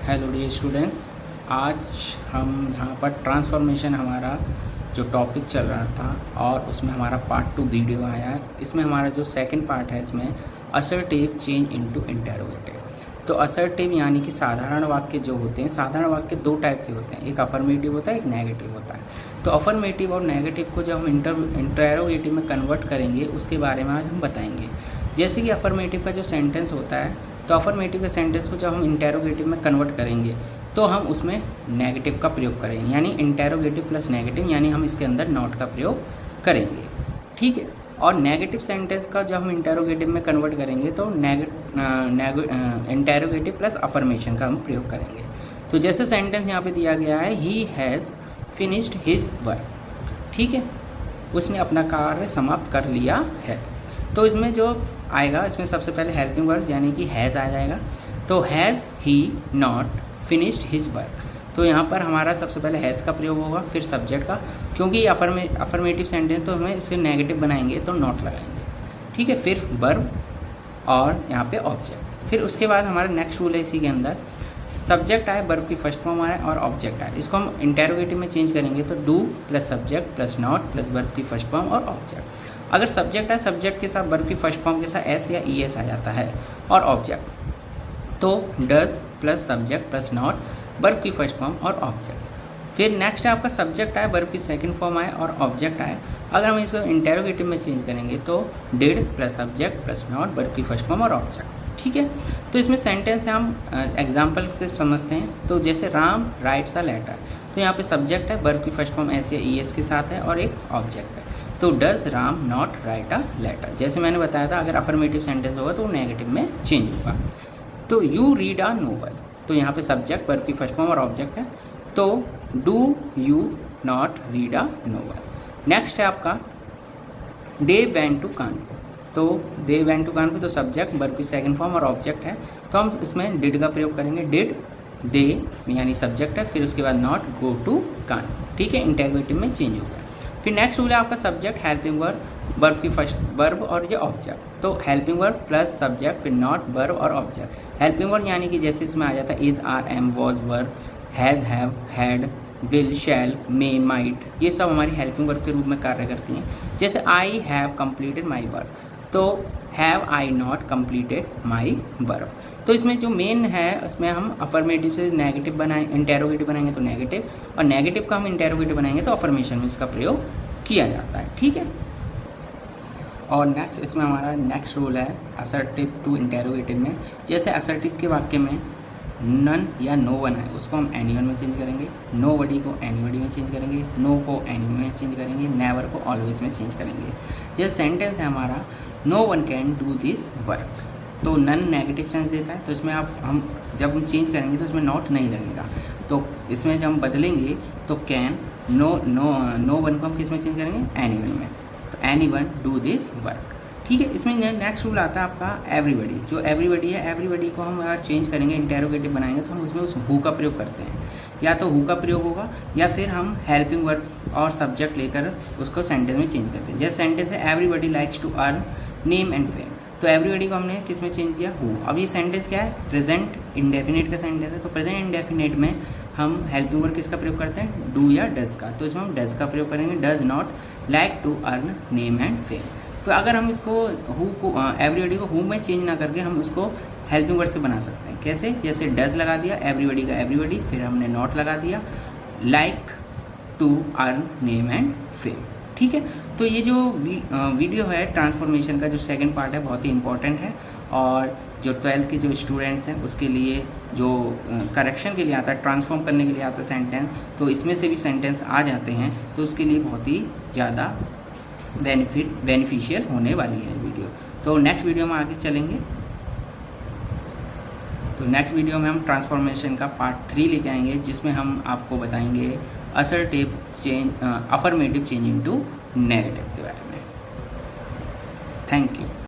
Hello dear students, आज हम यहाँ पर ट्रांसफॉर्मेशन हमारा जो टॉपिक चल रहा था और उसमें हमारा पार्ट 2 वीडियो आया है। इसमें हमारा जो सेकंड पार्ट है इसमें असर्टिव चेंज इनटू इंटरोगेटिव। तो असर्टिव यानी कि साधारण वाक्य जो होते हैं, साधारण वाक्य दो टाइप के होते हैं, एक अफर्मेटिव होता है, एक नेगेटिव होता है। तो अफर्मेटिव और नेगेटिव को जब हम इंटरोगेटिव में कन्वर्ट करेंगे उसके बारे में आज हम बताएंगे। जैसे कि अफर्मेटिव का जो सेंटेंस होता है, तो अफर्मेटिव के सेंटेंस को जब हम इंटरोगेटिव में कन्वर्ट करेंगे तो हम उसमें नेगेटिव का प्रयोग करेंगे, यानी इंटरोगेटिव प्लस नेगेटिव, यानी हम इसके अंदर नॉट का प्रयोग करेंगे। ठीक है। और नेगेटिव सेंटेंस का जब हम इंटरोगेटिव में कन्वर्ट करेंगे तो इंटरोगेटिव प्लस अफर्मेशन का हम प्रयोग करेंगे। तो जैसे सेंटेंस यहाँ पे दिया गया है, he has finished his work. ठीक है, उसने अपना कार्य समाप्त कर लिया है। तो इसमें जो आएगा, इसमें सबसे पहले हेल्पिंग वर्ड यानी कि हैज़ आ जाएगा। तो has he not finished his work, तो यहाँ पर हमारा सबसे पहले हैज़ का प्रयोग होगा, फिर सब्जेक्ट का, क्योंकि अफर्मेटिव सेंटेंस तो हमें इसके नेगेटिव बनाएंगे तो नॉट लगाएंगे। ठीक है, फिर वर्ब और यहाँ पे ऑब्जेक्ट। फिर उसके बाद हमारा नेक्स्ट रूल है इसी के अंदर, सब्जेक्ट आए, वर्ब की फर्स्ट फॉर्म आए और ऑब्जेक्ट आए। इसको हम इंटरोगेटिव में चेंज करेंगे तो do plus subject plus not plus verb की फर्स्ट फॉर्म और ऑब्जेक्ट। अगर सब्जेक्ट है, सब्जेक्ट के साथ वर्ब की फर्स्ट फॉर्म के साथ एस या ई एस आ जाता है, और ऑब्जेक्ट तो does plus subject plus not, verb की फर्स्ट फॉर्म और ऑब्जेक्ट। फिर नेक्स्ट है आपका सब्जेक्ट आए, वर्ब की सेकंड फॉर्म आए और ऑब्जेक्ट आए। अगर हम इसको इंटरोगेटिव में चेंज करेंगे तो did plus subject plus not, verb की फर्स्ट फॉर्म और ऑब्जेक्ट। ठीक है, तो इसमें सेंटेंस है, हम एग्जाम्पल से समझते हैं। तो जैसे राम राइट्स अ लेटर, तो यहाँ पे सब्जेक्ट है, वर्ब की फर्स्ट फॉर्म एस या ई एस के साथ है और एक ऑब्जेक्ट है। तो does Ram not write a letter, जैसे मैंने बताया था, अगर अफर्मेटिव सेंटेंस होगा तो वो नेगेटिव में चेंज होगा। तो यू रीड अ नोवेल, तो यहाँ पे सब्जेक्ट, वर्ब की फर्स्ट फॉर्म और ऑब्जेक्ट है। तो do you not read a novel. Next है आपका दे वेंट टू कानपुर, तो दे वेंट टू कानपुर, तो सब्जेक्ट, वर्ब की सेकंड फॉर्म और ऑब्जेक्ट है। तो हम इसमें डिड का प्रयोग करेंगे, डिड दे यानी सब्जेक्ट है, फिर उसके बाद नॉट गो टू कानपुर। ठीक है, इंटरोगेटिव में चेंज हो गया। फिर नेक्स्ट रूल है आपका सब्जेक्ट, हेल्पिंग वर्ब, वर्ब की फर्स्ट वर्ब और ये ऑब्जेक्ट। तो हेल्पिंग वर्ब प्लस सब्जेक्ट फिर नॉट, वर्ब और ऑब्जेक्ट। हेल्पिंग वर्ब यानी कि जैसे इसमें आ जाता है is, are, am, was, were, has, have, had, will, shall, may, might, ये सब हमारी हेल्पिंग वर्ब के रूप में कार्य करती हैं। जैसे I have completed my work, तो have I not completed my work. तो इसमें जो मेन है उसमें हम अफर्मेटिव से नेगेटिव बनाए, इंटरोगेटिव बनाएंगे तो नेगेटिव, और नेगेटिव का हम इंटरोगेटिव बनाएंगे तो अफर्मेशन में इसका प्रयोग किया जाता है। ठीक है, और नेक्स्ट इसमें हमारा नेक्स्ट रूल है असर्टिव टू इंटरोगेटिव में। जैसे असर्टिव के वाक्य में नन या नो वन है, उसको हम एनीवन में चेंज करेंगे, नो बडी को एनीबडी में चेंज करेंगे, नो को एनी में चेंज करेंगे, नेवर को ऑलवेज में चेंज करेंगे। जैसे सेंटेंस है हमारा no one can do this work, तो नन नेगेटिव सेंस देता है, तो इसमें हम जब हम चेंज करेंगे तो इसमें नॉट नहीं लगेगा। तो इसमें जब हम बदलेंगे तो कैन, नो वन को हम किस में चेंज करेंगे, एनीवन में, तो एनीवन डू दिस वर्क। ठीक है, इसमें नेक्स्ट रूल आता है आपका एवरीबडी। जो एवरीबडी है, एवरीबडी को हम अगर चेंज करेंगे, इंटरोगेटिव बनाएंगे तो हम उसमें उस हु का प्रयोग करते हैं, या तो हु का प्रयोग होगा या फिर हम हेल्पिंग वर्ब और सब्जेक्ट लेकर उसको सेंटेंस में चेंज करते हैं। जैसे सेंटेंस है everybody likes to earn name and fame, तो एवरीबडी को हमने किस में चेंज किया, हु। अब ये सेंटेंस क्या है, प्रेजेंट इंडेफिनिट का सेंटेंस है, तो प्रेजेंट इंडेफिनिट में हम हेल्पिंग वर्ब किसका प्रयोग करते हैं, डू या डज का, तो इसमें हम डज का प्रयोग करेंगे, does not like to earn name and fame. तो अगर हम इसको हु को, एवरीबडी को हु में चेंज ना करके हम उसको हेल्पिंग वर्ड से बना सकते हैं। कैसे, जैसे डज लगा दिया एवरीबडी का एवरीबडी, फिर हमने नॉट लगा दिया like to earn name and fame. ठीक है, तो ये जो वीडियो है ट्रांसफॉर्मेशन का जो सेकंड पार्ट है बहुत ही इंपॉर्टेंट है, और जो 12th के जो स्टूडेंट्स हैं उसके लिए जो करेक्शन के लिए आता है, ट्रांसफॉर्म करने के लिए आता है सेंटेंस, तो इसमें से भी सेंटेंस आ जाते हैं, तो उसके लिए बहुत ही ज़्यादा बेनिफिशियल होने वाली है वीडियो। तो नेक्स्ट वीडियो में आगे चलेंगे, तो नेक्स्ट वीडियो में हम ट्रांसफॉर्मेशन का पार्ट 3 लेके आएंगे, जिसमें हम आपको बताएंगे assertive change, affirmative change into negative के बारे में। Thank you.